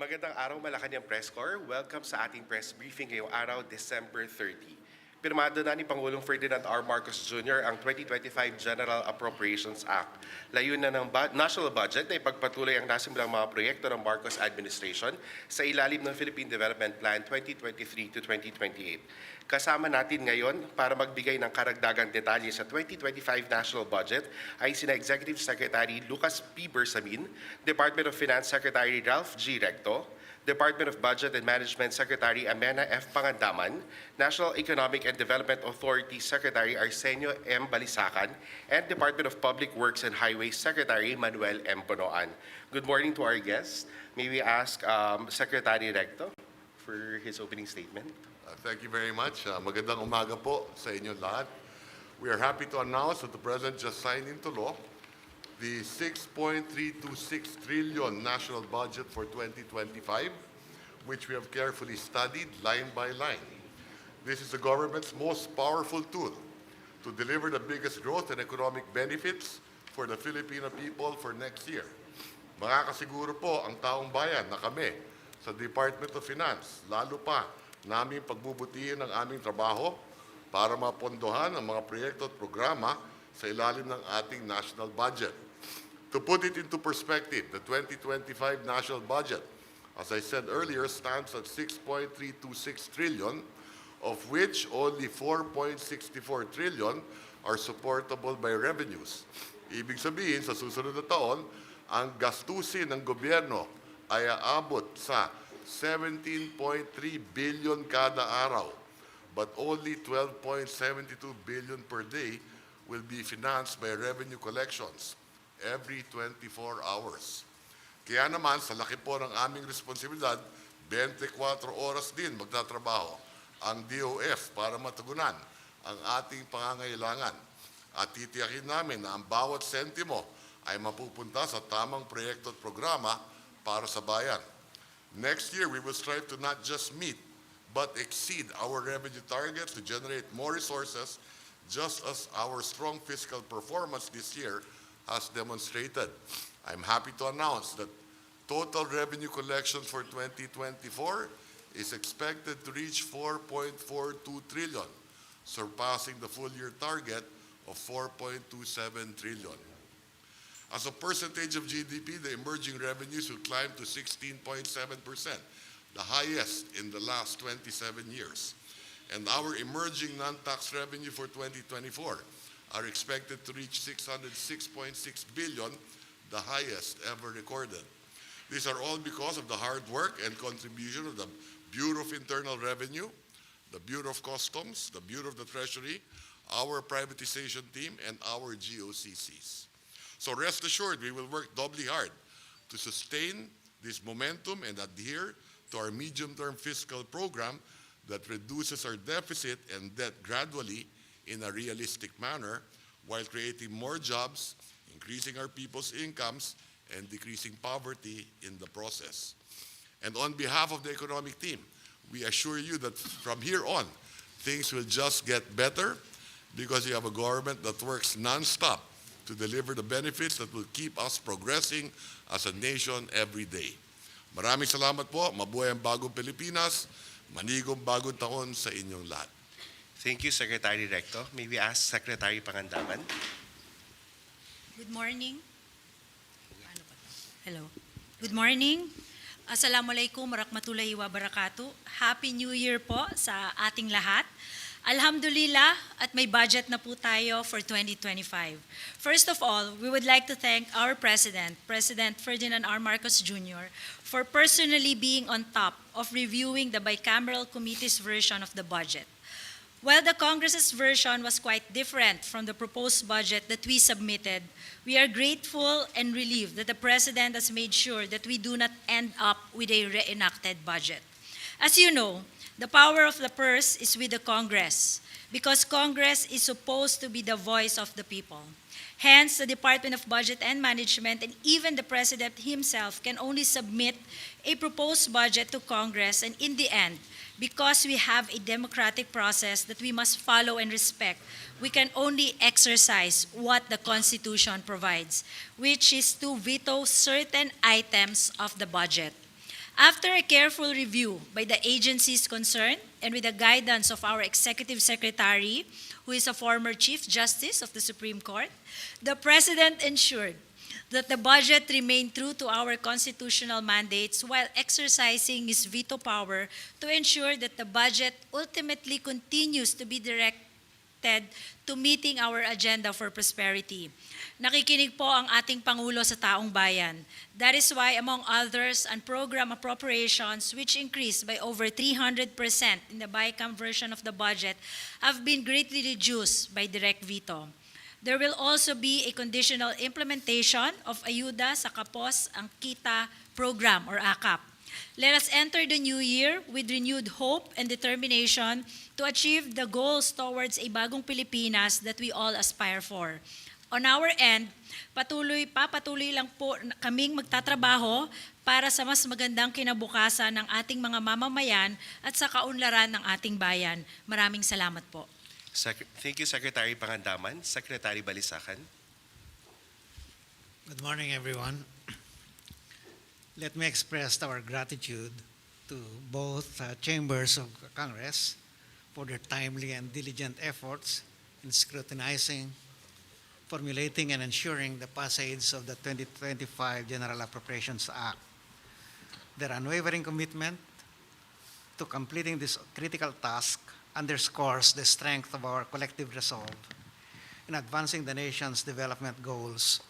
Magandang araw, Malacanang Press Corps. Welcome sa ating press briefing ngayong araw, December 30. Pirmado na ni Pangulong Ferdinand R. Marcos Jr. ang 2025 General Appropriations Act. Layunin ng national budget na ipagpatuloy ang nasimulang mga proyekto ng Marcos administration sa ilalim ng Philippine Development Plan 2023 to 2028. Kasama natin ngayon para magbigay ng karagdagang detalye sa 2025 national budget ay sina Executive Secretary Lucas P. Bersamin, Department of Finance Secretary Ralph G. Recto, Department of Budget and Management Secretary Amena F. Pangandaman, National Economic and Development Authority Secretary Arsenio M. Balisacan, and Department of Public Works and Highways Secretary Manuel M. Bonoan. Good morning to our guests. May we ask Secretary Recto for his opening statement? Thank you very much. Magandang umaga po sa inyong lahat. We are happy to announce that the President just signed into law the 6.326 trillion national budget for 2025, which we have carefully studied line by line. This is the government's most powerful tool to deliver the biggest growth and economic benefits for the Filipino people for next year. Makakasiguro po ang taong bayan na kami sa Department of Finance, lalo pa namin pagbubutihin ang aming trabaho para mapondohan ang mga proyekto at programa sa ilalim ng ating national budget. To put it into perspective, the 2025 national budget, as I said earlier, stands at 6.326 trillion, of which only 4.64 trillion are supportable by revenues. Ibig sabihin, sa susunod na taon, ang gastusin ng gobyerno ay aabot sa 17.3 billion kada araw, but only 12.72 billion per day will be financed by revenue collections every 24 hours. Kaya naman, sa laki po ng aming responsibilidad, 24 oras din magtatrabaho ang DOF para matugunan ang ating pangangailangan. At titiyakin namin na ang bawat sentimo ay mapupunta sa tamang proyekto at programa para sa bayan. Next year, we will strive to not just meet, but exceed our revenue targets to generate more resources, just as our strong fiscal performance this year has demonstrated. I'm happy to announce that total revenue collections for 2024 is expected to reach 4.42 trillion, surpassing the full year target of 4.27 trillion. As a percentage of GDP, the emerging revenues will climb to 16.7%, the highest in the last 27 years. And our emerging non-tax revenue for 2024 are expected to reach 606.6 billion, the highest ever recorded. These are all because of the hard work and contribution of the Bureau of Internal Revenue, the Bureau of Customs, the Bureau of the Treasury, our privatization team, and our GOCCs. So rest assured, we will work doubly hard to sustain this momentum and adhere to our medium-term fiscal program that reduces our deficit and debt gradually in a realistic manner while creating more jobs, increasing our people's incomes, and decreasing poverty in the process. And on behalf of the economic team, we assure you that from here on, things will just get better because we have a government that works non-stop to deliver the benefits that will keep us progressing as a nation every day. Maraming salamat po. Mabuhay ang bagong Pilipinas. Manigong bagong taon sa inyong lahat. Thank you, Secretary Recto. May we ask Secretary Pangandaman? Good morning. Hello. Good morning. Assalamualaikum warahmatullahi wabarakatuh. Happy New Year po sa ating lahat. Alhamdulillah at may budget na po tayo for 2025. First of all, we would like to thank our President, President Ferdinand R. Marcos Jr., for personally being on top of reviewing the bicameral committee's version of the budget. While the Congress's version was quite different from the proposed budget that we submitted, we are grateful and relieved that the President has made sure that we do not end up with a reenacted budget. As you know, the power of the purse is with the Congress because Congress is supposed to be the voice of the people. Hence, the Department of Budget and Management and even the President himself can only submit a proposed budget to Congress, and in the end, because we have a democratic process that we must follow and respect, we can only exercise what the Constitution provides, which is to veto certain items of the budget. After a careful review by the agencies concerned and with the guidance of our Executive Secretary, who is a former Chief Justice of the Supreme Court, the President ensured that the budget remained true to our constitutional mandates while exercising his veto power to ensure that the budget ultimately continues to be directed to meeting our agenda for prosperity. Nakikinig po ang ating Pangulo sa taong bayan. That is why, among others, ang program appropriations, which increased by over 300% in the BICAM version of the budget, have been greatly reduced by direct veto. There will also be a conditional implementation of Ayuda sa Kapos ang Kita program or AKAP. Let us enter the new year with renewed hope and determination to achieve the goals towards a bagong Pilipinas that we all aspire for. On our end, patuloy lang po kaming magtatrabaho para sa mas magandang kinabukasan ng ating mga mamamayan at sa kaunlaran ng ating bayan. Maraming salamat po. Thank you, Secretary Pangandaman. Secretary Balisacan. Good morning, everyone. Let me express our gratitude to both chambers of Congress for their timely and diligent efforts in scrutinizing, formulating, and ensuring the passage of the 2025 General Appropriations Act. Their unwavering commitment to completing this critical task underscores the strength of our collective resolve in advancing the nation's development goals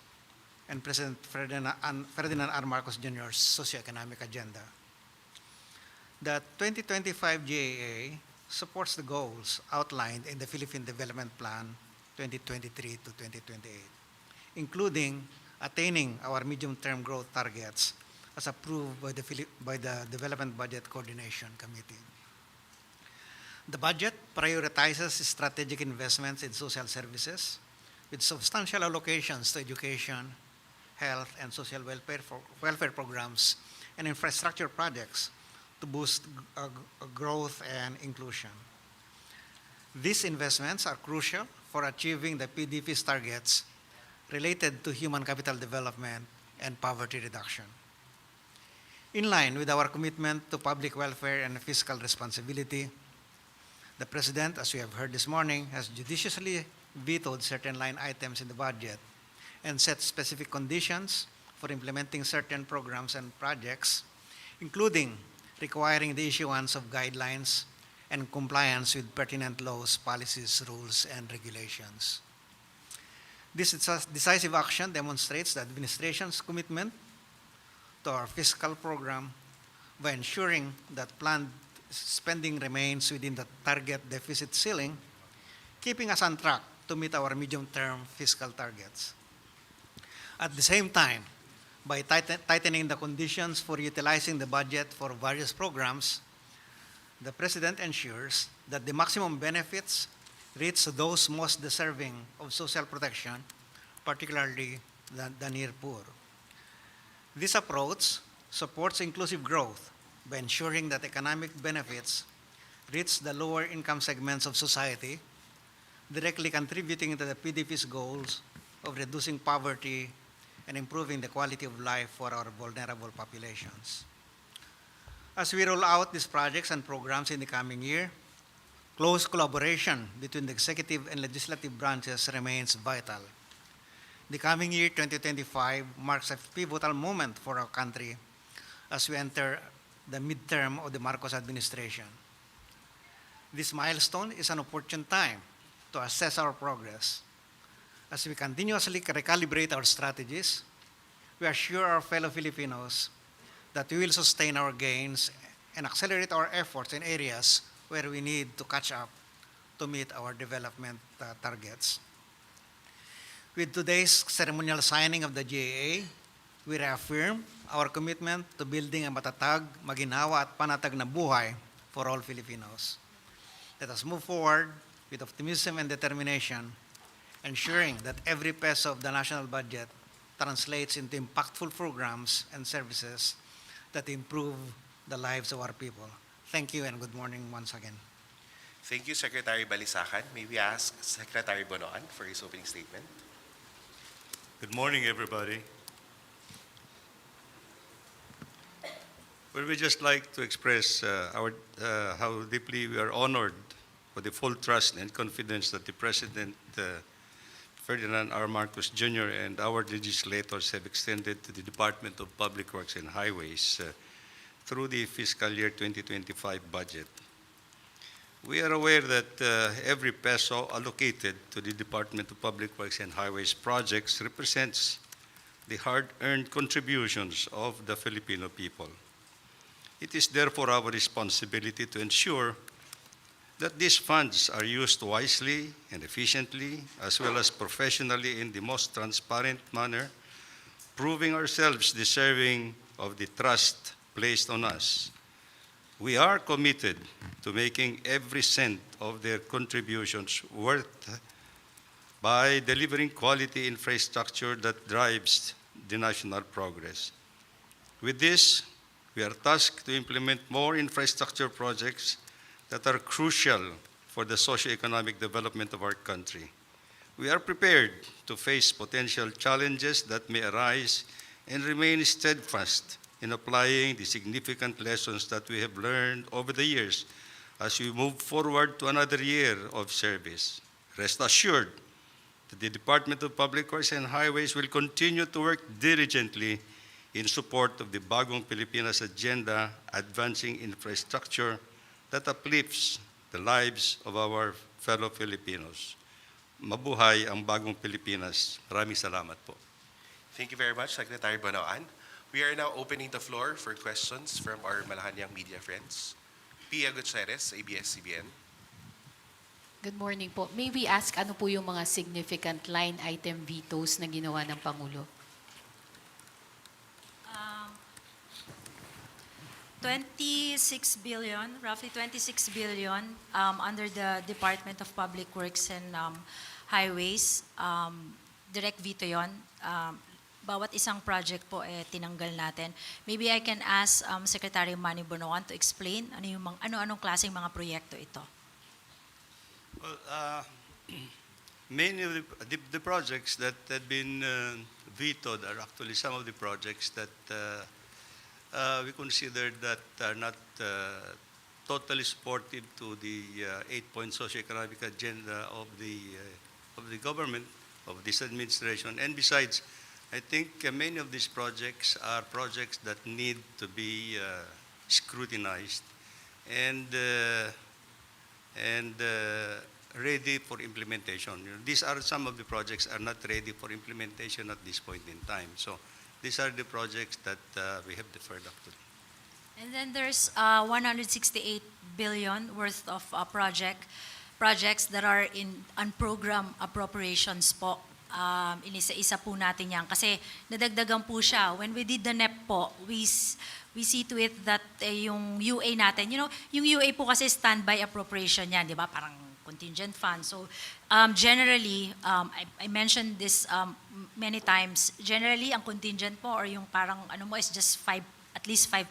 and President Ferdinand R. Marcos Jr.'s socioeconomic agenda. The 2025 GAA supports the goals outlined in the Philippine Development Plan 2023 to 2028, including attaining our medium-term growth targets as approved by the Development Budget Coordination Committee. The budget prioritizes strategic investments in social services with substantial allocations to education, health, and social welfare programs and infrastructure projects to boost growth and inclusion. These investments are crucial for achieving the PDP's targets related to human capital development and poverty reduction. In line with our commitment to public welfare and fiscal responsibility, the President, as we have heard this morning, has judiciously vetoed certain line items in the budget and set specific conditions for implementing certain programs and projects, including requiring the issuance of guidelines and compliance with pertinent laws, policies, rules, and regulations. This decisive action demonstrates the administration's commitment to our fiscal program by ensuring that planned spending remains within the target deficit ceiling, keeping us on track to meet our medium-term fiscal targets. At the same time, by tightening the conditions for utilizing the budget for various programs, the President ensures that the maximum benefits reach those most deserving of social protection, particularly the near poor. This approach supports inclusive growth by ensuring that economic benefits reach the lower income segments of society, directly contributing to the PDP's goals of reducing poverty and improving the quality of life for our vulnerable populations. As we roll out these projects and programs in the coming year, close collaboration between the executive and legislative branches remains vital. The coming year, 2025, marks a pivotal moment for our country as we enter the midterm of the Marcos administration. This milestone is an opportune time to assess our progress. As we continuously recalibrate our strategies, we assure our fellow Filipinos that we will sustain our gains and accelerate our efforts in areas where we need to catch up to meet our development targets. With today's ceremonial signing of the GAA, we reaffirm our commitment to building a matatag, maginhawa at panatag na buhay for all Filipinos. Let us move forward with optimism and determination, ensuring that every peso of the national budget translates into impactful programs and services that improve the lives of our people. Thank you and good morning once again. Thank you, Secretary Balisacan. May we ask Secretary Bonoan for his opening statement? Good morning, everybody. Well, we just like to express how deeply we are honored for the full trust and confidence that the President, Ferdinand R. Marcos Jr., and our legislators have extended to the Department of Public Works and Highways through the fiscal year 2025 budget. We are aware that every peso allocated to the Department of Public Works and Highways projects represents the hard-earned contributions of the Filipino people. It is therefore our responsibility to ensure that these funds are used wisely and efficiently, as well as professionally in the most transparent manner, proving ourselves deserving of the trust placed on us. We are committed to making every cent of their contributions worth by delivering quality infrastructure that drives the national progress. With this, we are tasked to implement more infrastructure projects that are crucial for the socio-economic development of our country. We are prepared to face potential challenges that may arise and remain steadfast in applying the significant lessons that we have learned over the years as we move forward to another year of service. Rest assured that the Department of Public Works and Highways will continue to work diligently in support of the Bagong Pilipinas agenda, advancing infrastructure that uplifts the lives of our fellow Filipinos. Mabuhay ang Bagong Pilipinas. Maraming salamat po. Thank you very much, Secretary Bonoan. We are now opening the floor for questions from our Malacanang media friends. Pia Gutierrez, ABS-CBN. Good morning po. May we ask ano po yung mga significant line item vetoes na ginawa ng Pangulo? 26 billion, roughly 26 billion under the Department of Public Works and Highways. Direct veto yon. Bawat isang project po tinanggal natin. Maybe I can ask Secretary Manny Bonoan to explain ano-anong klaseng mga proyekto ito. Well, many of the projects that had been vetoed are actually some of the projects that we consider that are not totally supportive to the 8-point socioeconomic agenda of the government, of this administration. And besides, I think many of these projects are projects that need to be scrutinized and ready for implementation. You know, these are some of the projects are not ready for implementation at this point in time. So these are the projects that we have deferred up to. And then there's 168 billion worth of projects that are in unprogrammed appropriations po. Inisa-isa po natin yan kasi nadagdagan po siya. When we did the NEP po, we see to it that yung UA natin, yung UA po kasi standby appropriation yan, di ba? Parang contingent fund. So generally, I mentioned this many times, generally ang contingent po or yung parang is just at least 5%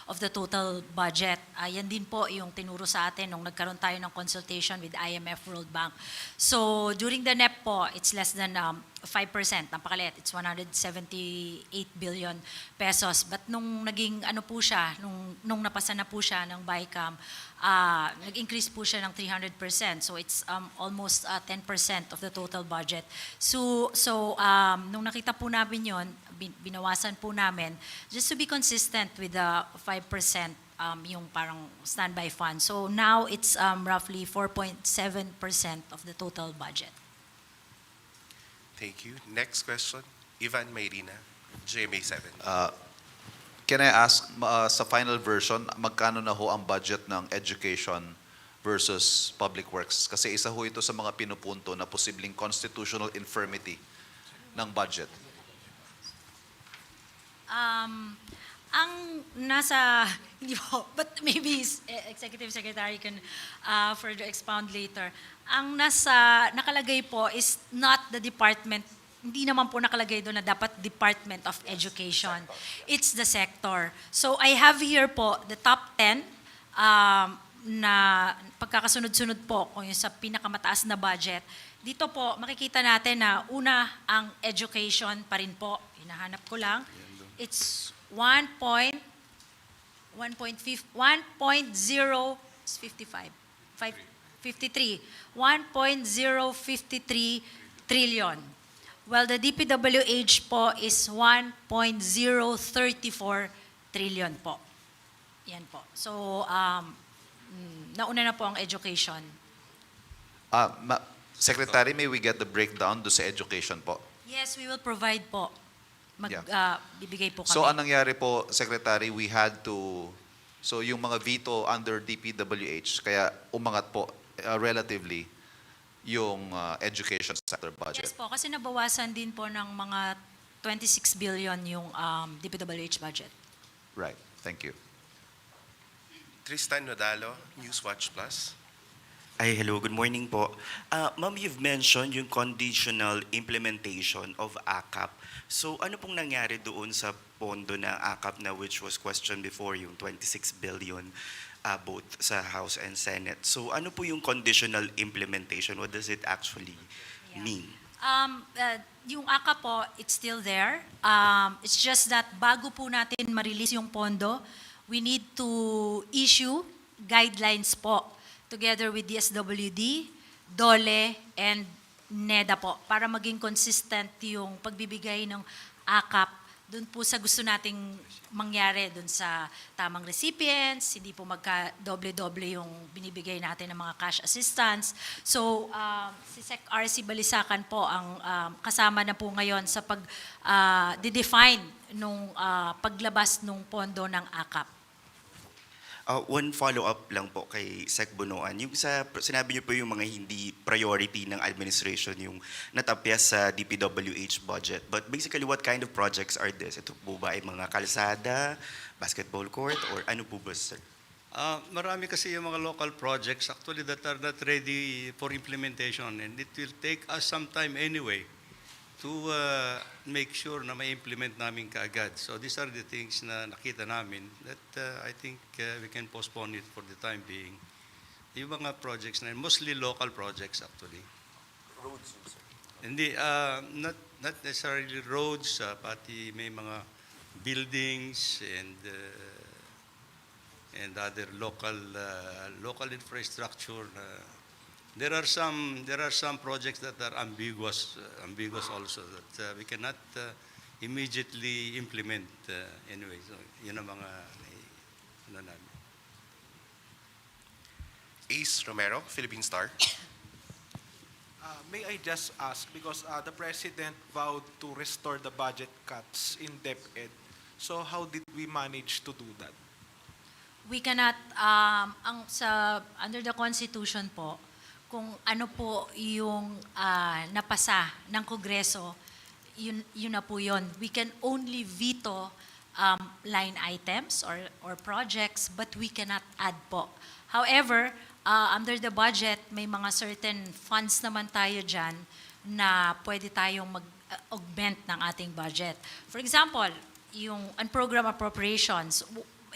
of the total budget. Yan din po yung tinuro sa atin nung nagkaroon tayo ng consultation with IMF, World Bank. So during the NEP po, it's less than 5%. Napakaliit. It's 178 billion pesos. But nung naging po siya, nung napasa na po siya ng BICAM, nag-increase po siya ng 300%. So it's almost 10% of the total budget. So nung nakita po namin yon, binawasan po namin just to be consistent with the 5% yung parang standby fund. So now it's roughly 4.7% of the total budget. Thank you. Next question, Ivan Mayrina, GMA7. Can I ask, sa final version, magkano na ho ang budget ng education versus public works? Kasi isa ho ito sa mga pinupunto na posibleng constitutional infirmity ng budget. Ang nasa, hindi po, but maybe Executive Secretary can further expound later. Ang nakalagay po is not the department, hindi naman po nakalagay doon na dapat Department of Education. It's the sector. So I have here po the top 10 na pagkakasunod-sunod po kung yung sa pinakamataas na budget. Dito po makikita natin na una ang education pa rin po. Hinahanap ko lang. It's 1.2 1.053 trillion. Well, the DPWH po is 1.034 trillion po. Yan po. So, nauna na po ang education. Secretary, may we get the breakdown do sa education po? Yes, we will provide po. Bibigay po kami. So anong nangyari po, Secretary, we had to, so yung mga veto under DPWH, kaya umangat po relatively yung education sector budget. Yes po, kasi nabawasan din po ng mga 26 billion yung DPWH budget. Right, thank you. Tristan Nodalo, Newswatch Plus. Ay, hello, good morning po. Ma'am, you've mentioned yung conditional implementation of AKAP. So ano pong nangyari doon sa pondo ng AKAP na which was questioned before, yung 26 billion both sa House and Senate? So ano po yung conditional implementation? What does it actually mean? Yung AKAP po, it's still there. It's just that bago po natin ma-release yung pondo, we need to issue guidelines po together with DSWD, DOLE, and NEDA po para maging consistent yung pagbibigay ng AKAP dun po sa gusto nating mangyari dun sa tamang recipients, hindi po magka-doble-doble yung binibigay natin ng mga cash assistance. So, si Sec. RC Balisacan po ang kasama na po ngayon sa pag-define nung paglabas nung pondo ng AKAP. One follow-up lang po kay Sec. Bunuan. Yung sinabi niyo po yung mga hindi priority ng administration, yung natapyas sa DPWH budget. But basically, what kind of projects are this? Ito po ba ay mga kalsada, basketball court, or ano po ba, sir? Marami kasi yung mga local projects actually that are not ready for implementation, and it will take us some time anyway to make sure na ma-implement namin kaagad. So these are the things na nakita namin that I think we can postpone it for the time being. Yung mga projects na mostly local projects actually. Roads, sir. Hindi, not necessarily roads, pati may mga buildings and other local infrastructure. There are some projects that are ambiguous also that we cannot immediately implement anyway. So yun ang mga namin. Ace Romero, Philippine Star. May I just ask, because the President vowed to restore the budget cuts in DepEd, so how did we manage to do that? We cannot, under the Constitution po, kung ano po yung napasa ng Kongreso, yun na po yun. We can only veto line items or projects, but we cannot add po. However, under the budget, may mga certain funds naman tayo dyan na pwede tayong mag-augment ng ating budget. For example, yung unprogrammed appropriations,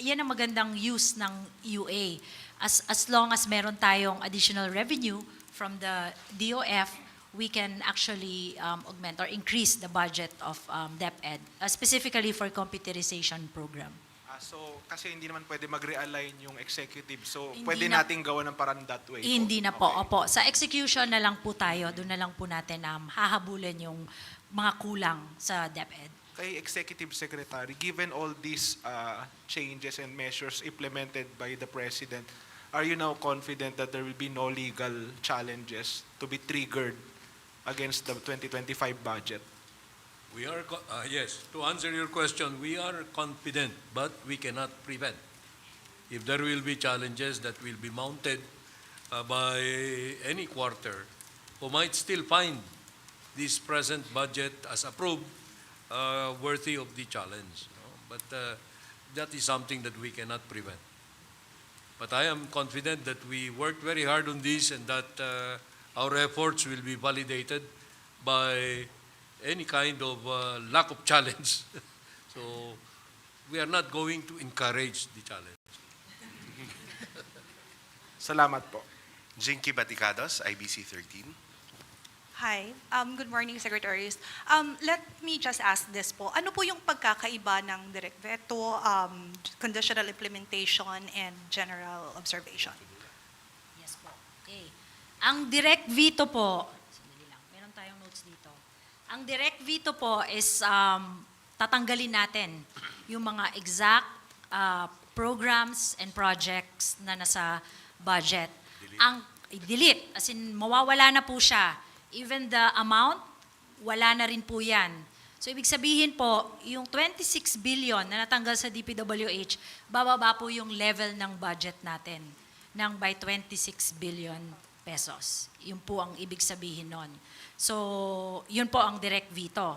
yan ang magandang use ng UA. As long as meron tayong additional revenue from the DOF, we can actually augment or increase the budget of DepEd, specifically for computerization program. So, kasi hindi naman pwede mag-realign yung executive, so Hindi pwede na- nating gawa ng parang that way. Hindi na po, Okay. opo. Sa execution na lang po tayo, doon na lang po natin hahabulin yung mga kulang sa DepEd. Kay Executive Secretary, given all these changes and measures implemented by the President, are you now confident that there will be no legal challenges to be triggered against the 2025 budget? We are, yes, to answer your question, we are confident, but we cannot prevent. If there will be challenges that will be mounted by any quarter, who might still find this present budget as approved worthy of the challenge. No? But that is something that we cannot prevent. But I am confident that we worked very hard on this and that our efforts will be validated by any kind of lack of challenge. So we are not going to encourage the challenge. Salamat po. Jinky Baticados, IBC 13. Hi. Good morning, Secretaries. Let me just ask this po. Ano po yung pagkakaiba ng direct veto, conditional implementation, and general observation? Yes po. Okay. Ang direct veto po, sandali lang, meron tayong notes dito. Ang direct veto po is tatanggalin natin yung mga exact programs and projects na nasa budget. Delete, as in mawawala na po siya. Even the amount, wala na rin po yan. So ibig sabihin po, yung 26 billion na natanggal sa DPWH, bababa po yung level ng budget natin ng by 26 billion pesos. Yun po ang ibig sabihin nun. So yun po ang direct veto.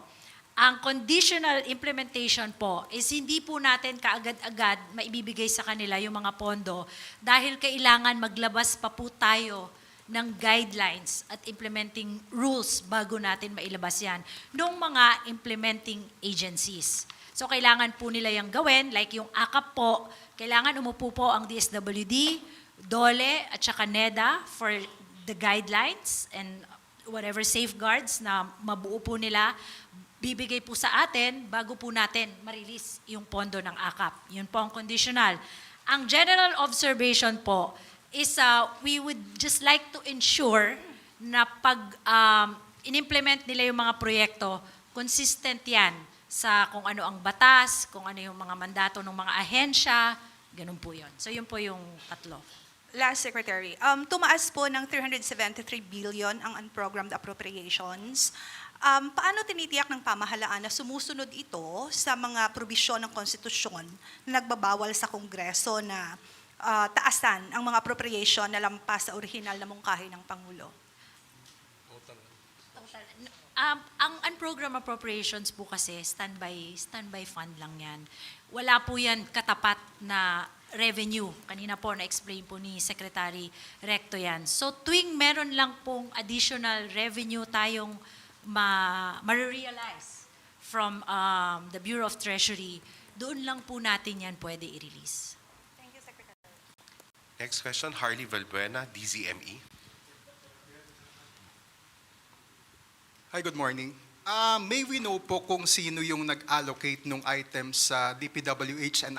Ang conditional implementation po is hindi po natin kaagad-agad maibibigay sa kanila yung mga pondo dahil kailangan maglabas pa po tayo ng guidelines at implementing rules bago natin mailabas yan ng mga implementing agencies. So kailangan po nila yung gawin, like yung AKAP po, kailangan umupo po ang DSWD, DOLE at saka NEDA for the guidelines and whatever safeguards na mabuo po nila, bibigay po sa atin bago po natin ma-release yung pondo ng AKAP. Yun po ang conditional. Ang general observation po is we would just like to ensure na pag in-implement nila yung mga proyekto, consistent yan sa kung ano ang batas, kung ano yung mga mandato ng mga ahensya, ganun po yun. So yun po yung tatlo. Last, Secretary. Tumaas po ng 373 billion ang unprogrammed appropriations. Paano tinitiyak ng pamahalaan na sumusunod ito sa mga probisyon ng konstitusyon na nagbabawal sa Kongreso na taasan ang mga appropriation na lampas sa orihinal na mungkahi ng Pangulo? Ang unprogrammed appropriations po kasi, standby fund lang yan. Wala po yan katapat na revenue. Kanina po, na-explain po ni Secretary Recto yan. So tuwing meron lang pong additional revenue tayong ma-realize from the Bureau of Treasury, doon lang po natin yan pwede i-release. Thank you, Secretary. Next question, Harley Valbuena, DZME. Hi, good morning. May we know po kung sino yung nag-allocate ng items sa DPWH and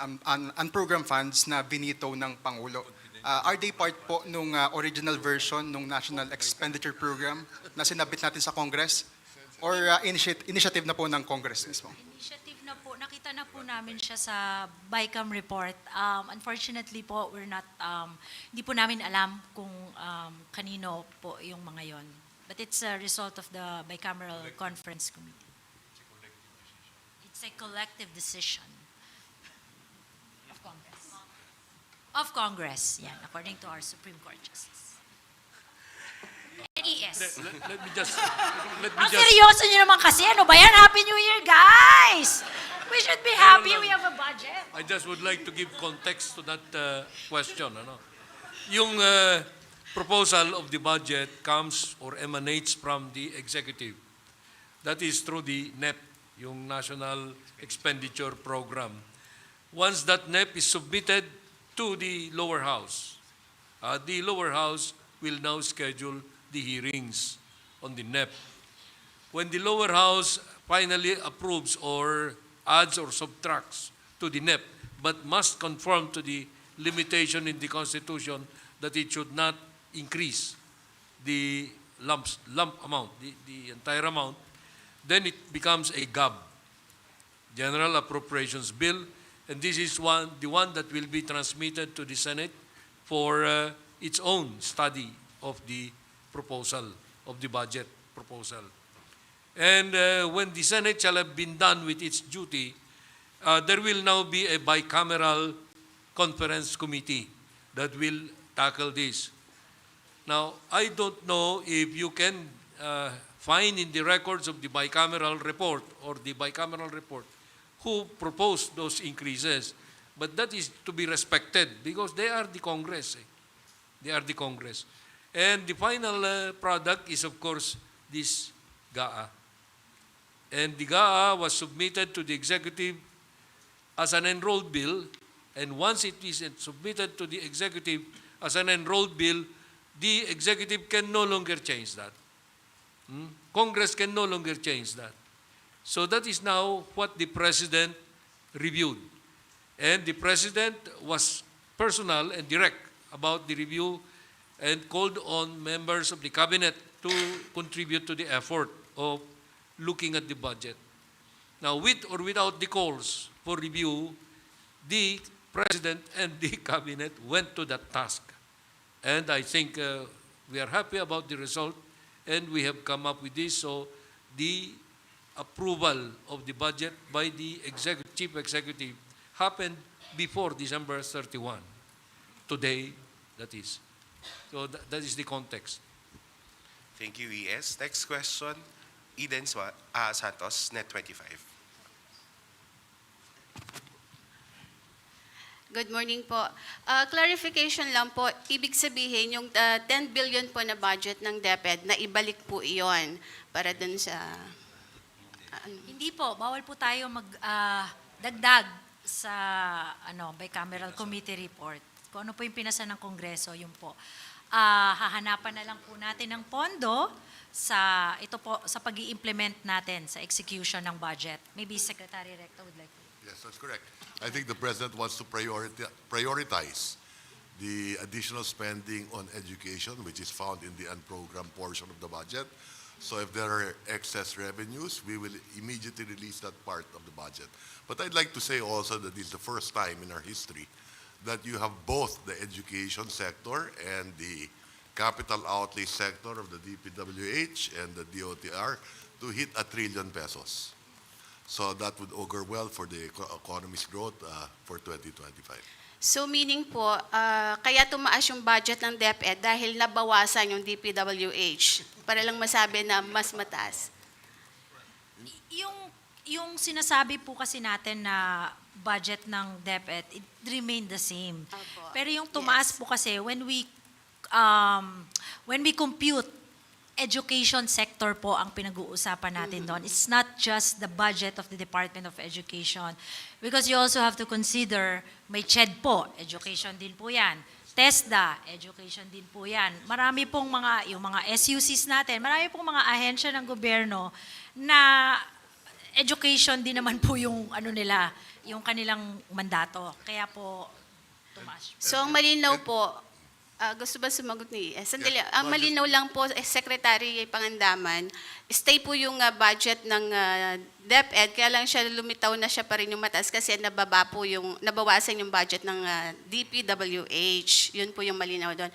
unprogrammed funds na binito ng Pangulo? Are they part po nung original version ng National Expenditure Program na sinabit natin sa Congress? Or initiative na po ng Congress mismo? Initiative na po, nakita na po namin siya sa BICAM report. Unfortunately po, hindi po namin alam kung kanino po yung mga yon. But it's a result of the bicameral conference committee. It's a collective decision of Congress. Of Congress, yan, according to our Supreme Court Justice. NES. Let me just Ang seryoso nyo naman kasi, ano ba yan? Happy New Year, guys! We should be happy we have a budget. I just would like to give context to that question. Ano? Yung proposal of the budget comes or emanates from the executive. That is through the NEP, yung National Expenditure Program. Once that NEP is submitted to the lower house will now schedule the hearings on the NEP. When the lower house finally approves or adds or subtracts to the NEP, but must conform to the limitation in the Constitution that it should not increase the lump amount, the entire amount, then it becomes a GAB, General Appropriations Bill, and this is the one that will be transmitted to the Senate for its own study of the proposal, of the budget proposal. And when the Senate shall have been done with its duty, there will now be a bicameral conference committee that will tackle this. Now, I don't know if you can find in the records of the bicameral report who proposed those increases, but that is to be respected because they are the Congress. They are the Congress. And the final product is, of course, this GAA. And the GAA was submitted to the executive as an enrolled bill, and once it is submitted to the executive as an enrolled bill, the executive can no longer change that. Congress can no longer change that. So that is now what the President reviewed. And the President was personal and direct about the review and called on members of the Cabinet to contribute to the effort of looking at the budget. Now, with or without the calls for review, the President and the Cabinet went to that task. And I think we are happy about the result, and we have come up with this. So the approval of the budget by the Chief Executive happened before December 31. Today, that is. So that is the context. Thank you, ES. Next question, Eden Santos, Net 25. Good morning po. Clarification lang po, ibig sabihin yung 10 billion po na budget ng DepEd, na ibalik po iyon para dun sa... Hindi po, bawal po tayo magdagdag sa bicameral committee report. Kung ano po yung pinasa ng Kongreso, yun po. Hahanapan na lang po natin ng pondo sa ito po sa pag-i-implement natin sa execution ng budget. Maybe Secretary Recta would like to. Yes, that's correct. I think the President wants to prioritize the additional spending on education, which is found in the unprogrammed portion of the budget. So if there are excess revenues, we will immediately release that part of the budget. But I'd like to say also that this is the first time in our history that you have both the education sector and the capital outlay sector of the DPWH and the DOTR to hit ₱1 trillion. So that would augur well for the economy's growth for 2025. So meaning po, kaya tumaas yung budget ng DepEd dahil nabawasan yung DPWH para lang masabi na mas mataas. Yung sinasabi po kasi natin na budget ng DepEd, it remained the same. Opo. Pero yung tumaas po kasi when we compute education sector po ang pinag-uusapan natin doon. It's not just the budget of the Department of Education because you also have to consider may CHED po, education din po yan. TESDA, education din po yan. Marami pong yung mga SUCs natin, marami pong mga ahensya ng gobyerno na education din naman po yung nila, yung kanilang mandato. Kaya po tumaas. So ang malinaw po, gusto ba sumagot ni sandali, ang malinaw lang po, Secretary Pangandaman, stay po yung budget ng DepEd, kaya lang siya lumitaw na siya pa rin yung mataas kasi nabawasan yung budget ng DPWH. Yun po yung malinaw doon.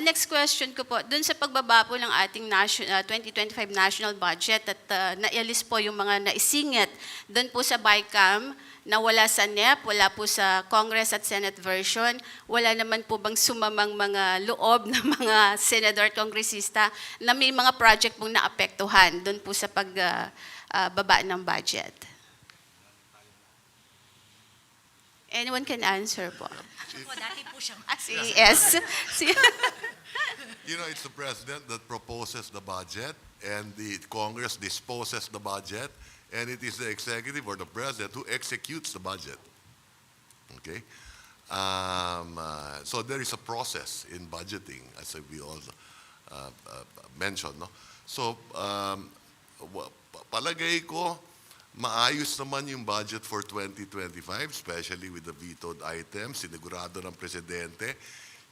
Next question ko po, doon sa pagbaba po ng ating 2025 national budget at naialis po yung mga naisingit doon po sa BICAM, na wala sa NEP, wala po sa Congress at Senate version, wala naman po bang sumamang mga loob ng mga senador at kongresista na may mga project pong naapektuhan doon po sa pagbaba ng budget? Anyone can answer po. Dati po siyang Yes. You know, it's the President that proposes the budget and the Congress disposes the budget, and it is the executive or the president who executes the budget. Okay? So there is a process in budgeting, as we all mentioned. No? So, palagay ko, maayos naman yung budget for 2025, especially with the vetoed items. Sinigurado ng Presidente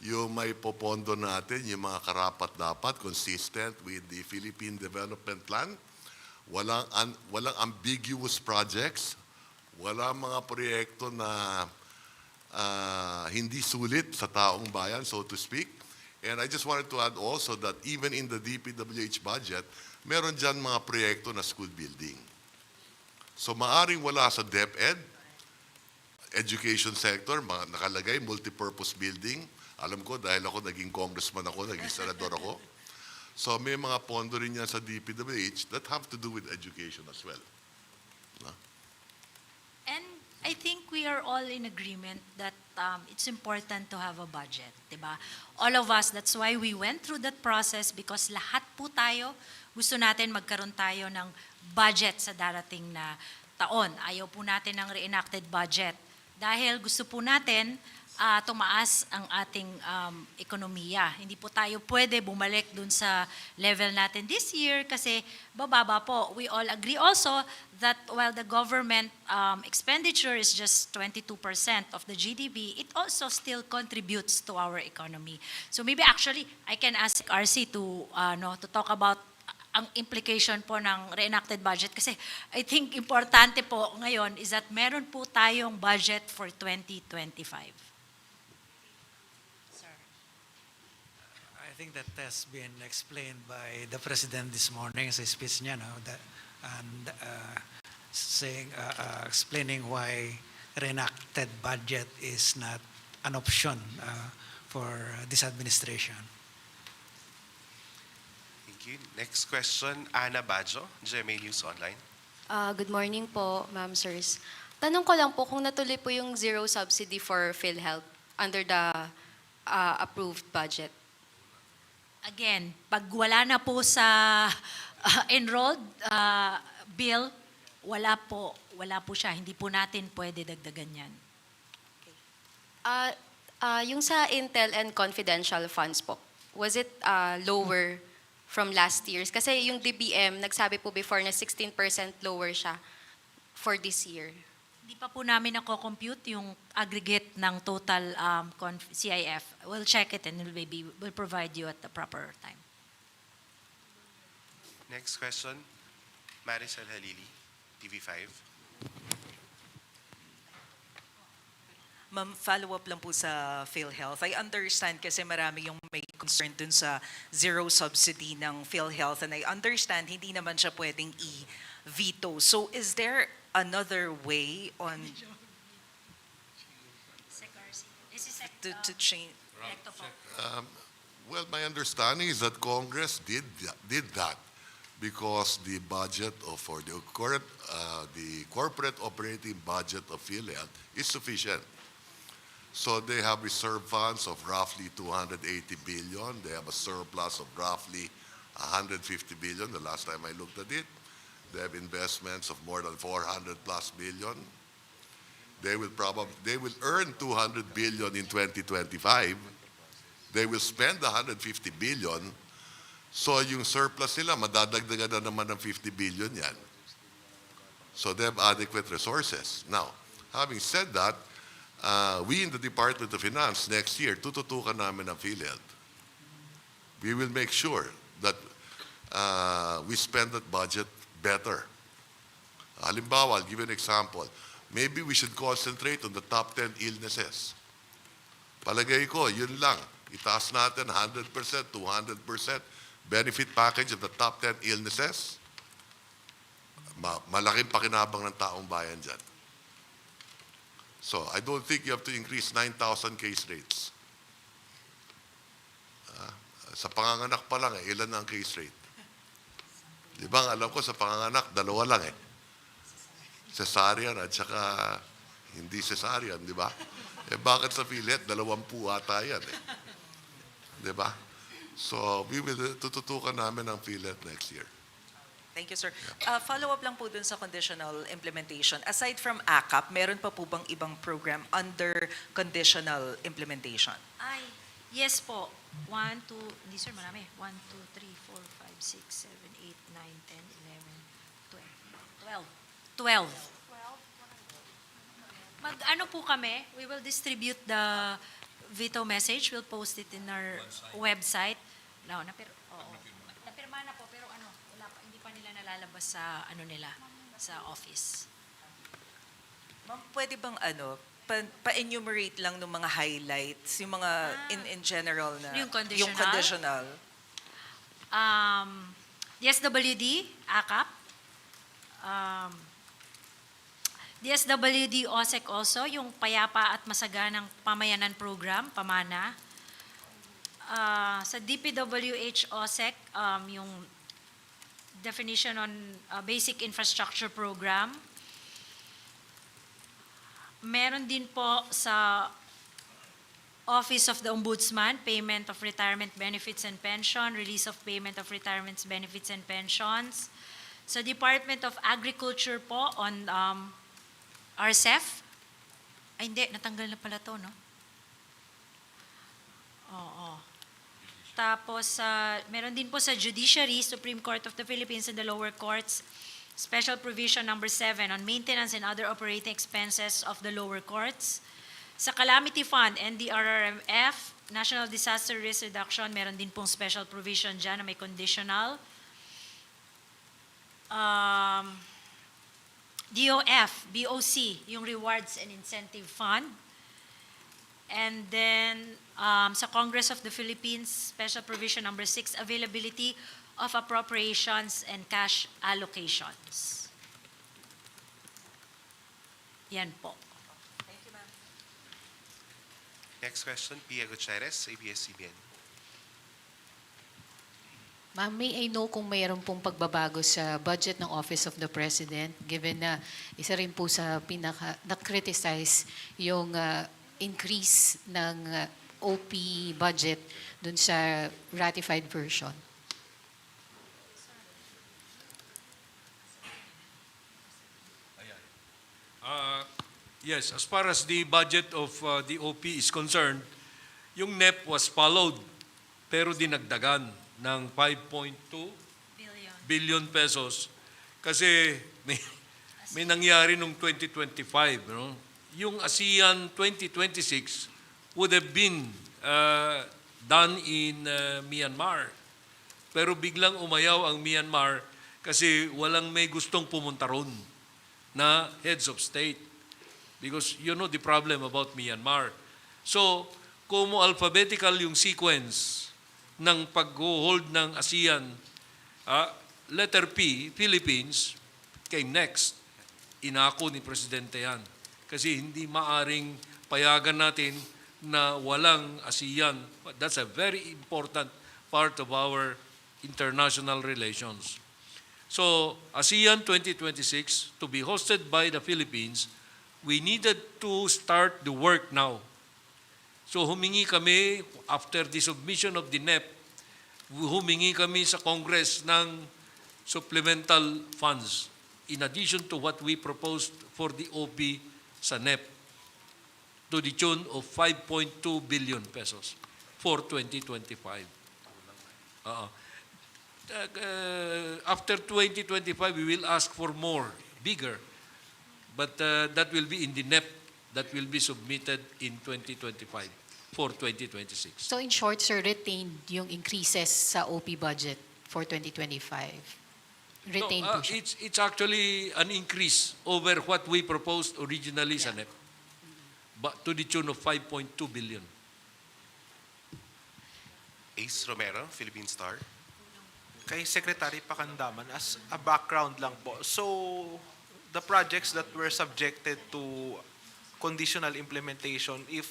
yung may popondo natin, yung mga karapat-dapat, consistent with the Philippine Development Plan. Walang ambiguous projects, walang mga proyekto na hindi sulit sa taong bayan, so to speak. And I just wanted to add also that even in the DPWH budget, meron dyan mga proyekto na school building. So maaring wala sa DepEd, education sector, nakalagay, multipurpose building. Alam ko dahil ako naging congressman ako, naging senador ako. So may mga pondo rin yan sa DPWH that have to do with education as well. No? And I think we are all in agreement that it's important to have a budget, diba? All of us, that's why we went through that process because lahat po tayo, gusto natin magkaroon tayo ng budget sa darating na taon. Ayaw po natin ng reenacted budget dahil gusto po natin tumaas ang ating ekonomiya. Hindi po tayo pwede bumalik dun sa level natin this year kasi bababa po. We all agree also that while the government expenditure is just 22% of the GDP, it also still contributes to our economy. So maybe actually I can ask RC to talk about ang implication po ng reenacted budget kasi I think importante po ngayon is that meron po tayong budget for 2025. I think that has been explained by the President this morning sa speech niya, explaining why reenacted budget is not an option for this administration. Thank you. Next question, Ana Bajo, GMA News Online. Good morning po, ma'am, sirs. Tanong ko lang po kung natuloy po yung zero subsidy for PhilHealth under the approved budget. Again, pag wala na po sa enrolled bill, wala po siya. Hindi po natin pwede dagdagan yan. Yung sa Intel and confidential funds po, was it lower from last year's? Kasi yung DBM, nagsabi po before na 16% lower siya for this year. Hindi pa po namin nako-compute yung aggregate ng total CIF. We'll check it and we'll provide you at the proper time. Next question, Maricel Halili, TV5. Ma'am, follow-up lang po sa PhilHealth. I understand kasi marami yung may concern dun sa zero subsidy ng PhilHealth and I understand hindi naman siya pwedeng i-veto. So is there another way on to change? Well, my understanding is that Congress did that because the budget for the current the corporate operating budget of PhilHealth is sufficient. So they have reserve funds of roughly 280 billion. They have a surplus of roughly 150 billion the last time I looked at it. They have investments of more than 400 plus billion. They will earn 200 billion in 2025. They will spend 150 billion. So yung surplus nila, madadagdagan na naman ng 50 billion yan. So they have adequate resources. Now, having said that, we in the Department of Finance next year, tututukan namin ang PhilHealth. We will make sure that we spend that budget better. Halimbawa, I'll give you an example. Maybe we should concentrate on the top 10 illnesses. Palagay ko, yun lang. Itaas natin 100%, 200% benefit package of the top 10 illnesses. Malaking pakinabang ng taong bayan dyan. So I don't think you have to increase 9,000 case rates. Sa panganganak pa lang, ilan ang case rate? Di ba, alam ko sa panganganak, 2 lang cesarean at saka hindi cesarean, di ba? Bakit sa PhilHealth, 20 ata yan Di ba? So tututukan namin ang PhilHealth next year. Thank you, sir. Follow-up lang po dun sa conditional implementation. Aside from ACAP, meron pa po bang ibang program under conditional implementation? Yes po. 1, 2, hindi sir, marami. 1, 2, 3, 4, 5, 6, 7, 8, 9, 10, 11, 12. 12. Ano po kami? We will distribute the veto message. We'll post it in our website. Napirma na po, pero hindi pa nila nalalabas sa sa office. Ma'am, pwede bang pa-enumerate lang ng mga highlights, yung mga in general na Yung conditional? Yung conditional. DSWD, ACAP. DSWD, OSEC also, yung Payapa at Masaganang Pamayanan Program, PAMANA. Sa DPWH, OSEC, yung definition on Basic Infrastructure Program. Meron din po sa Office of the Ombudsman, Payment of Retirement Benefits and Pension, Release of Payment of Retirement Benefits and Pensions. Sa Department of Agriculture po on RCEF. Ay hindi, natanggal na pala to, no? Oo. Tapos, meron din po sa Judiciary, Supreme Court of the Philippines and the lower courts, Special Provision number 7 on maintenance and other operating expenses of the lower courts. Sa Calamity Fund, NDRRMF, National Disaster Risk Reduction, meron din pong special provision dyan na may conditional. DOF, BOC, yung Rewards and Incentive Fund. And then, sa Congress of the Philippines, Special Provision number 6, Availability of Appropriations and Cash Allocations. Yan po. Next question, Pia Gutierrez, ABS-CBN. Ma'am, may I know kung mayroon pong pagbabago sa budget ng Office of the President, given na isa rin po sa na-criticize yung increase ng OP budget dun sa ratified version? Yes, as far as the budget of the OP is concerned, yung NEP was followed pero dinagdagan ng 5.2 billion pesos kasi may nangyari nung 2025. No? Yung ASEAN 2026 would have been done in Myanmar. Pero biglang umayaw ang Myanmar kasi walang may gustong pumunta ron na heads of state. Because you know the problem about Myanmar. So, kung alphabetical yung sequence ng pag-hold ng ASEAN, letter P, Philippines, came next. Inako ni Presidente yan. Kasi hindi maaring payagan natin na walang ASEAN. That's a very important part of our international relations. So, ASEAN 2026, to be hosted by the Philippines, we needed to start the work now. So humingi kami, after the submission of the NEP, humingi kami sa Congress ng supplemental funds in addition to what we proposed for the OP sa NEP to the tune of 5.2 billion pesos for 2025. After 2025, we will ask for more, bigger. But that will be in the NEP that will be submitted in 2025 for 2026. So in short, sir, retained yung increases sa OP budget for 2025? Retained po siya? It's actually an increase over what we proposed originally sa NEP, but to the tune of 5.2 billion. Ace Romero, Philippine Star. Kay Secretary Pakandaman, as a background lang po. So, the projects that were subjected to conditional implementation, if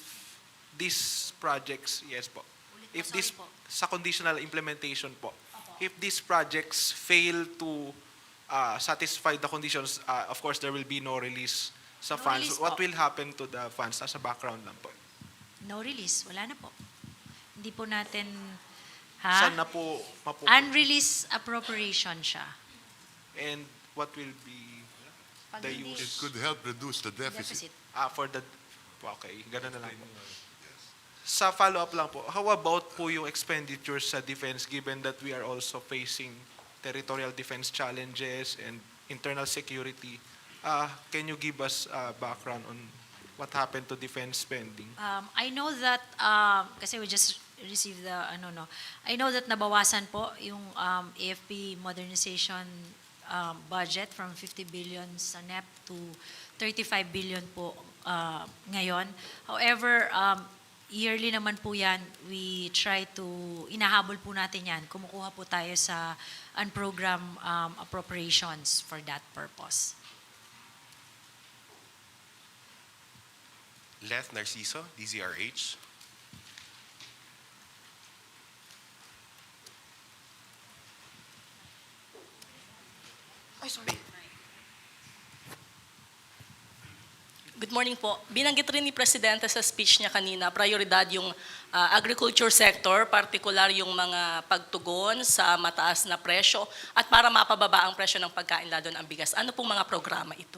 these projects, yes po, if this, sa conditional implementation po, if these projects fail to satisfy the conditions, of course, there will be no release sa funds. Release What po. will happen to the funds? As a background lang po. No release, wala na po. Hindi po natin, Saan na po unreleased appropriation siya. And what will be Pag the hindi- It use? could help reduce the deficit. For the, okay, ganun na lang. Sa follow-up lang po, how about po yung expenditures sa defense given that we are also facing territorial defense challenges and internal security? Can you give us background on what happened to defense spending? I know that, kasi we just received the, I know that nabawasan po yung AFP modernization budget from 50 billion sa NEP to 35 billion po ngayon. However, yearly naman po yan, we try to, inahabol po natin yan. Kumukuha po tayo sa unprogrammed appropriations for that purpose. Leth Narciso, DZRH. Good morning po. Binanggit rin ni Presidente sa speech niya kanina, prioridad yung agriculture sector, partikular yung mga pagtugon sa mataas na presyo at para mapababa ang presyo ng pagkain lalo ng bigas. Ano pong mga programa ito?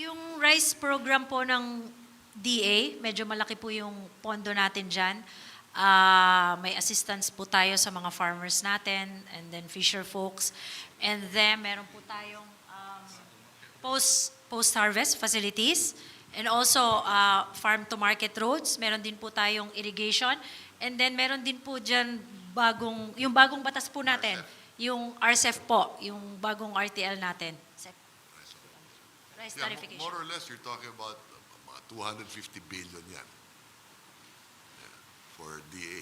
Yung rice program po ng DA, medyo malaki po yung pondo natin dyan. May assistance po tayo sa mga farmers natin and then fisher folks. And then meron po tayong post-harvest facilities and also farm-to-market roads. Meron din po tayong irrigation. And then meron din po dyan yung bagong batas po natin, yung RCEF po, yung bagong RTL natin. Rice Yeah, tarification. more or less, you're talking about 250 billion yan. For DA.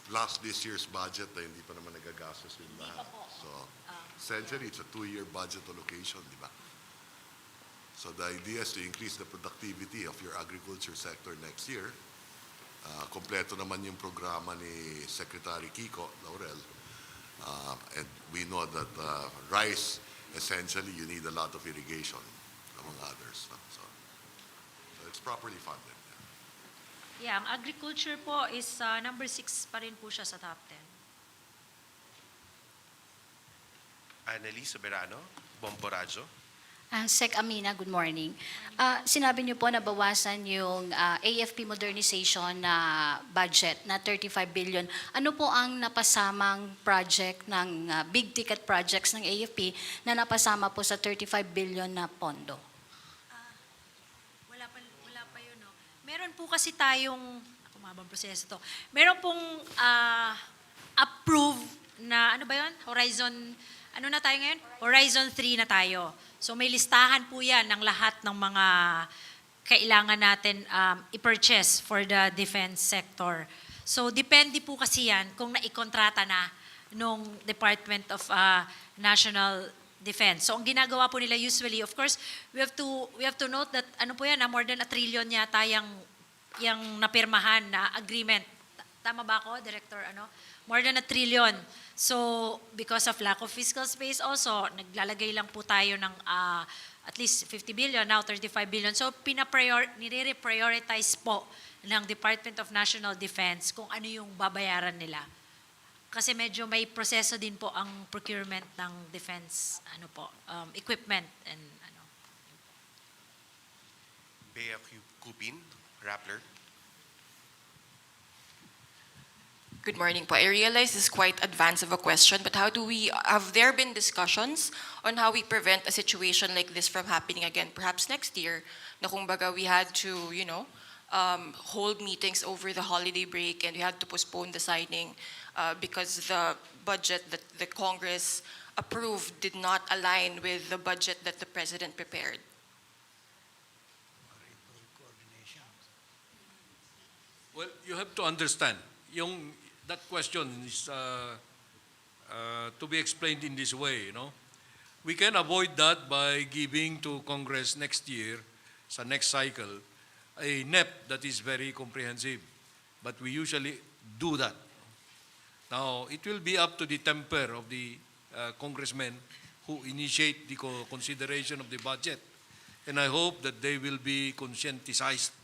Plus this year's budget na hindi pa naman nagagastos yung lahat. So, essentially, it's a 2-year budget allocation, di ba? So the idea is to increase the productivity of your agriculture sector next year. Kompleto naman yung programa ni Secretary Kiko Laurel. And we know that rice, essentially, you need a lot of irrigation, among others. So it's properly funded. Yeah, ang agriculture po is number 6 pa rin po siya sa top 10. Annalise Soberano, Bomborajo. Sec Amina, good morning. Sinabi niyo po na bawasan yung AFP modernization na budget na 35 billion. Ano po ang napasamang project ng big ticket projects ng AFP na napasama po sa 35 billion na pondo? Wala pa yun, no? Meron po kasi tayong, ako mabang proseso to, meron pong approved na, ano ba yun? Horizon, ano na tayo ngayon? Horizon 3 na tayo. So may listahan po yan ng lahat ng mga kailangan natin i-purchase for the defense sector. So depende po kasi yan kung naikontrata na nung Department of National Defense. So ang ginagawa po nila usually, of course, we have to note that ano po yan, more than 1 trillion yata yung napirmahan na agreement. Tama ba ako, Director? More than 1 trillion. So because of lack of fiscal space also, naglalagay lang po tayo ng at least 50 billion, now 35 billion. So nire-prioritize po ng Department of National Defense kung ano yung babayaran nila. Kasi medyo may proseso din po ang procurement ng defense equipment and Bea Cupin, Rappler. Good morning po. I realize this is quite advanced of a question, but have there been discussions on how we prevent a situation like this from happening again, perhaps next year, na kung baga we had to, hold meetings over the holiday break and we had to postpone the signing because the budget that the Congress approved did not align with the budget that the President prepared? Well, you have to understand, that question is to be explained in this way, We can avoid that by giving to Congress next year, sa next cycle, a NEP that is very comprehensive. But we usually do that. Now, it will be up to the temper of the congressmen who initiate the consideration of the budget. And I hope that they will be conscientized.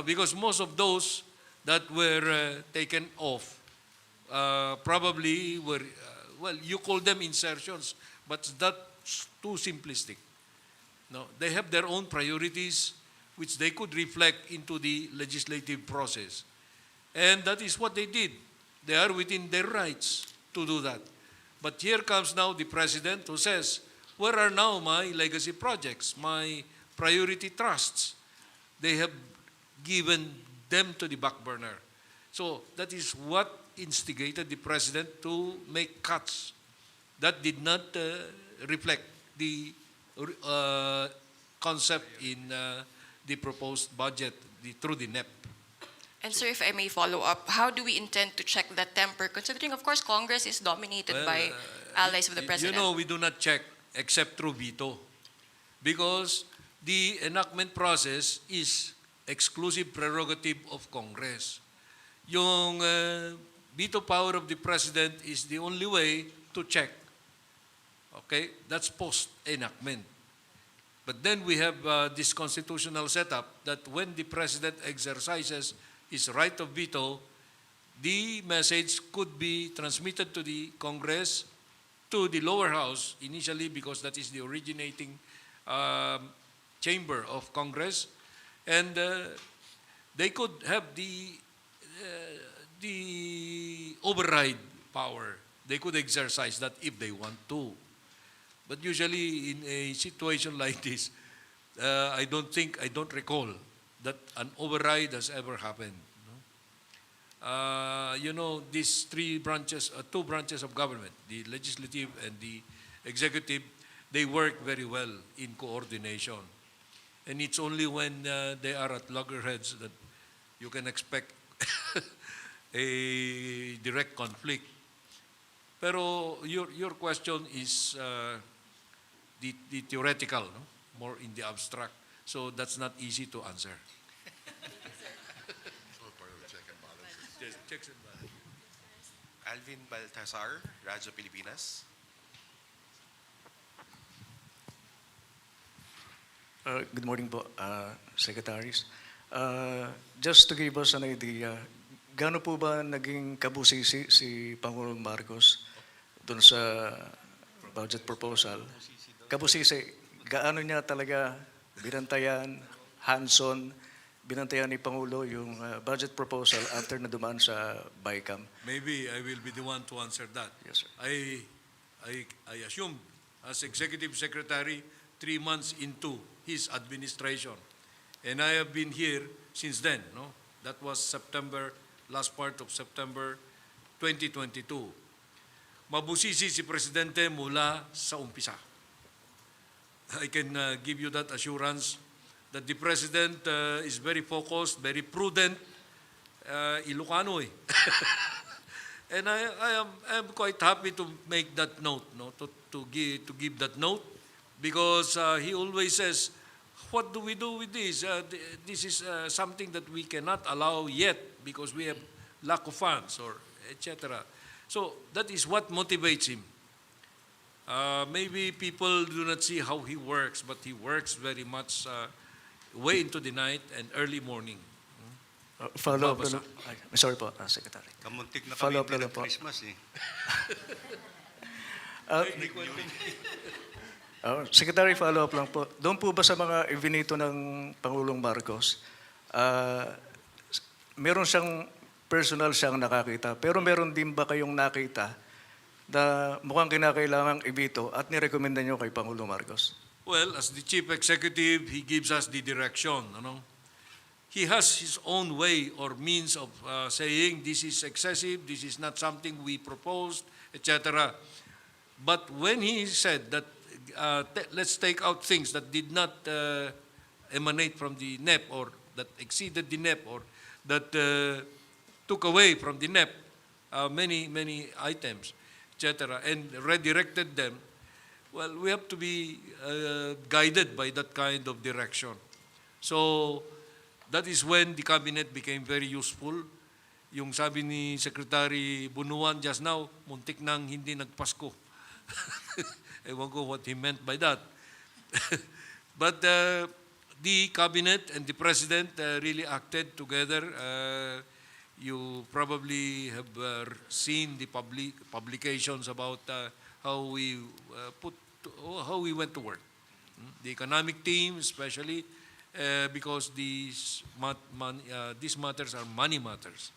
Because most of those that were taken off probably were, you call them insertions, but that's too simplistic. No, they have their own priorities which they could reflect into the legislative process. And that is what they did. They are within their rights to do that. But here comes now the President who says, where are now my legacy projects, my priority trusts? They have given them to the back burner. So that is what instigated the President to make cuts that did not reflect the concept in the proposed budget through the NEP. And sir, if I may follow up, how do we intend to check that temper, considering, of course, Congress is dominated by allies of the President? We do not check except through veto. Because the enactment process is exclusive prerogative of Congress. Yung veto power of the President is the only way to check. Okay? That's post-enactment. But then we have this constitutional setup that when the President exercises his right of veto, the message could be transmitted to the Congress, to the lower house initially, because that is the originating chamber of Congress, and they could have the override power. They could exercise that if they want to. But usually in a situation like this, I don't recall that an override has ever happened. These two branches of government, the legislative and the executive, they work very well in coordination. And it's only when they are at loggerheads that you can expect a direct conflict. Pero your question is the theoretical, no? More in the abstract. So that's not easy to answer. Yes, checks and balances. Alvin Baltasar, Radyo Pilipinas. Good morning po, secretaries. Just to give us an idea, gaano po ba naging kabusisi si Pangulong Marcos doon sa budget proposal? Kabusisi, gaano niya talaga binantayan, hands-on, binantayan ni Pangulo yung budget proposal after na dumaan sa BICAM? Maybe I will be the one to answer that. Yes, sir. I assume as Executive Secretary 3 months into his administration. And I have been here since then. No? That was last part of September 2022. Mabusisi si Presidente mula sa umpisa. I can give you that assurance that the President is very focused, very prudent, Ilocano eh. And I am quite happy to make that note, no? to give that note, because he always says, what do we do with this? This is something that we cannot allow yet because we have lack of funds or etc. So that is what motivates him. Maybe people do not see how he works, but he works very much way into the night and early morning. Follow up. Sorry po, Secretary. Kamuntik na Follow kami up lang po. Christmas eh. Secretary, follow up lang po. Doon po ba sa mga ibinito ng Pangulong Marcos, meron siyang personal siyang nakakita, pero meron din ba kayong nakita na mukhang kinakailangang ibito at nirekomenda niyo kay Pangulong Marcos? Well, as the Chief Executive, he gives us the direction. He has his own way or means of saying this is excessive, this is not something we proposed, etc. But when he said that let's take out things that did not emanate from the NEP or that exceeded the NEP or that took away from the NEP many items, etc., and redirected them, well, we have to be guided by that kind of direction. So that is when the cabinet became very useful. Yung sabi ni Secretary Bunuan just now, muntik nang hindi nagpasko. Ewan ko what he meant by that. But the cabinet and the president really acted together. You probably have seen the publications about how we went to work. The economic team, especially, because these matters are money matters.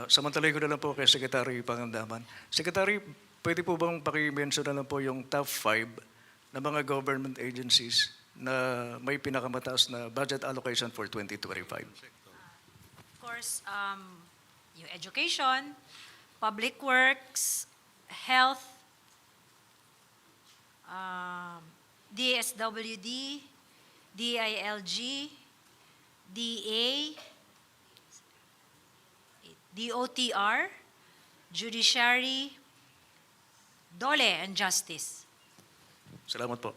Samantalay ko na lang po kay Secretary Pangandaman. Secretary, pwede po bang paki-mention na lang po yung top 5 na mga government agencies na may pinakamataas na budget allocation for 2025? Of course, yung education, public works, health, DSWD, DILG, DA, DOTR, Judiciary, Dole, and Justice. Salamat po.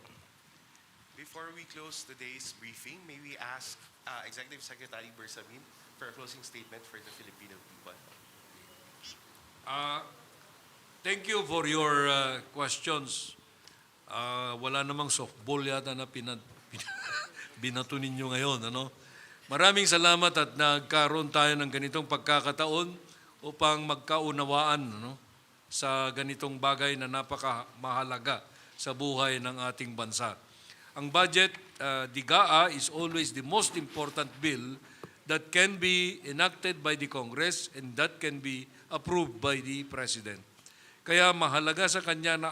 Before we close today's briefing, may we ask Executive Secretary Bersamin for a closing statement for the Filipino people. Thank you for your questions. Wala namang softball yata na binato ninyo ngayon. Maraming salamat at nagkaroon tayo ng ganitong pagkakataon upang magkaunawaan sa ganitong bagay na napakamahalaga sa buhay ng ating bansa. Ang budget, the GAA is always the most important bill that can be enacted by the Congress and that can be approved by the President. Kaya mahalaga sa kanya na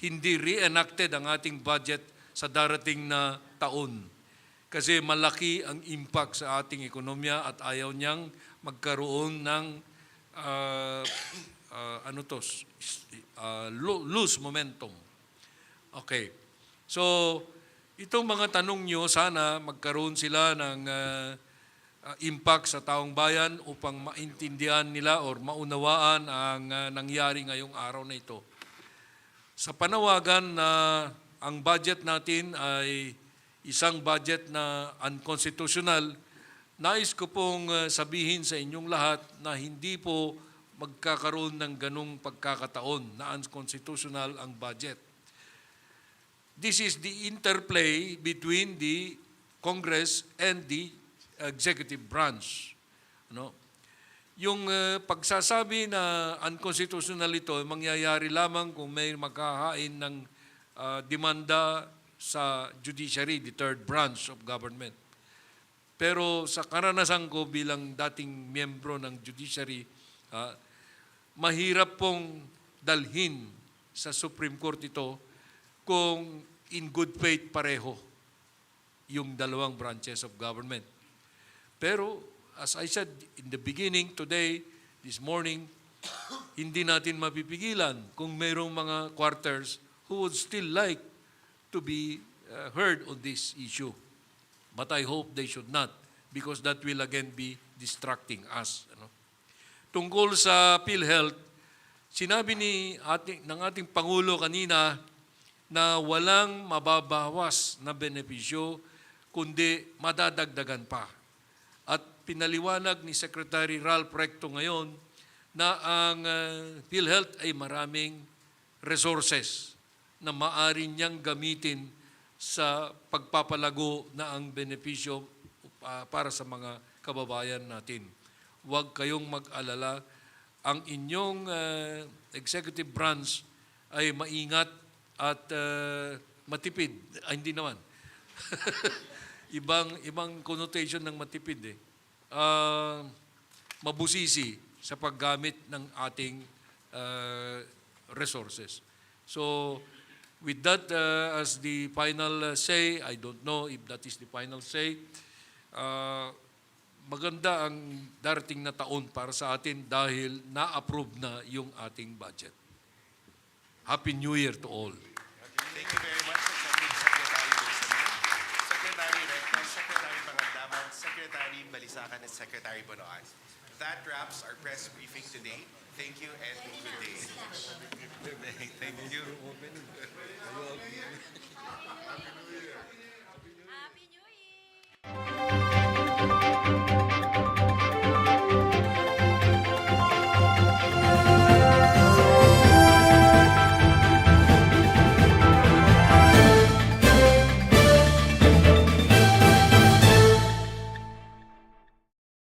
hindi re-enacted ang ating budget sa darating na taon. Kasi malaki ang impact sa ating ekonomiya at ayaw niyang magkaroon ng lose momentum. Okay. So, itong mga tanong nyo, sana magkaroon sila ng impact sa taong bayan upang maintindihan nila or maunawaan ang nangyari ngayong araw na ito. Sa panawagan na ang budget natin ay isang budget na unconstitutional, nais ko pong sabihin sa inyong lahat na hindi po magkakaroon ng ganong pagkakataon na unconstitutional ang budget. This is the interplay between the Congress and the executive branch. Yung pagsasabi na unconstitutional ito, mangyayari lamang kung may maghahain ng demanda sa judiciary, the third branch of government. Pero sa karanasan ko bilang dating miyembro ng judiciary, mahirap pong dalhin sa Supreme Court ito kung in good faith pareho yung dalawang branches of government. Pero as I said in the beginning today, this morning, hindi natin mapipigilan kung mayroong mga quarters who would still like to be heard on this issue. But I hope they should not because that will again be distracting us. Tungkol sa PhilHealth, sinabi ng ating Pangulo kanina na walang mababawas na benepisyo kundi madadagdagan pa. At pinaliwanag ni Secretary Ralph Recto ngayon na ang PhilHealth ay maraming resources na maaari niyang gamitin sa pagpapalago na ang benepisyo para sa mga kababayan natin. Huwag kayong mag-alala. Ang inyong executive branch ay maingat at matipid. Ay, hindi naman. ibang connotation ng matipid eh. Mabusisi sa paggamit ng ating resources. So, with that as the final say, I don't know if that is the final say, maganda ang darating na taon para sa atin dahil na-approve na yung ating budget. Happy New Year to all. Thank you very much, Secretary Benjamin, Secretary Recto, Secretary Pangandaman, Secretary Balisacan, and Secretary Bonoan. That wraps our press briefing today. Thank you and good day. Thank you.